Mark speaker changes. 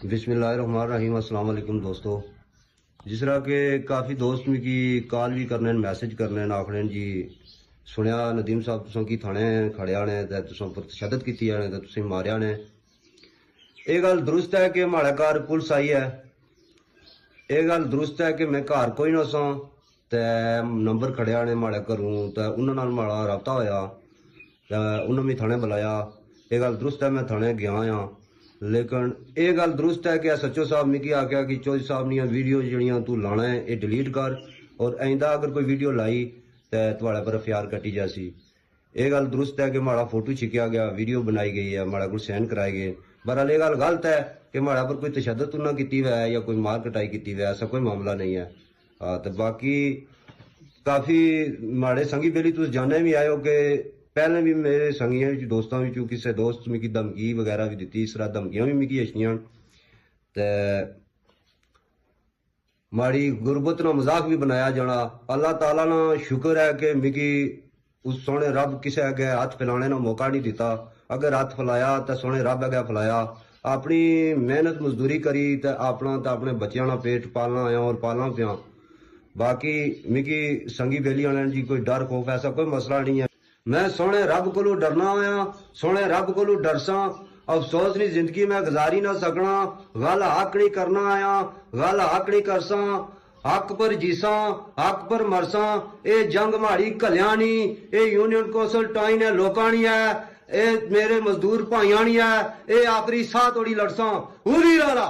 Speaker 1: बिस्मिल्लाहिर्रहमानिर्रहीम। अस्सलाम वालेकुम दोस्तों। जिस तरह के काफ़ी दोस्त मिगी कॉल भी करने मैसेज करने आखने जी सुनिया नदीम साहब तुसों की थाने खड़िया ने ते तुसों पर तशद्दद कीती जाने ते तुसीं मारिया ने। ये गल दुरुस्त है कि हमारे घर पुलिस आई है। ये गल दुरुस्त है कि मैं घर कोई ना सा ते नंबर खड़िया ने माड़े घरों ते उन्हां नाल माड़ा रबता होया ते उन्होंने भी थाने बुलाया। ये गल दुरुस्त है, मैं थाने गया हाँ, लेकिन ये गल दुरुस्त है कि SHO साहब मिगी आख्या कि चौधरी साहब नी वीडियो जड़ियां तू लाना है ये डिलीट कर और आइंदा अगर कोई वीडियो लाई तो थोड़े पर FIR कटी जासी। ये गल दुरुस्त है कि माड़ा फोटो छिकिया गया, वीडियो बनाई गई है, माड़ा कोई साइन कराए गए। बहरहाल ये गल गलत है कि माड़ा पर कोई तशद्दद ना की हुआ है या कोई मार कटाई की हुआ है, ऐसा कोई मामला नहीं है। तो बाकी काफ़ी माड़े संगी बेली तुम जाने भी आयो कि पहले भी मेरे संगियां दोस्तों किसी दोस्त मिगी धमकी वगैरह भी दी, इस तरह धमकियां भी मिगी अछियां ते माड़ी गुरबत ना मजाक भी बनाया जाना। अल्लाह ताला ना शुक्र है कि मिगी उस सोने रब किसी अगे हाथ फैलाने ना मौका नहीं दिता। अगर हाथ फैलाया तो सोने रब अगे फैलाया। अपनी मेहनत मजदूरी करी तो अपना तो अपने बच्चों ना पेट पालना आया और पालना पिया। बाकी मिगी संगी बेली वाले जी कोई डर खौफ ऐसा कोई मसला नहीं है। मैं सोने रब को डरना होया, सोने रब को डरसा। अफसोस नहीं जिंदगी में गुजारी ना सकना। गल हक नहीं करना आया, गल हक नहीं करसा, हक पर जीसा, हक पर मरसा। ये जंग माड़ी कल्याण नहीं, ये यूनियन कौंसल टाई ने लोकां नहीं है, ये मेरे मजदूर भाइयां नहीं है, ये आखिरी साह तोड़ी लड़सा। हुरी लाला।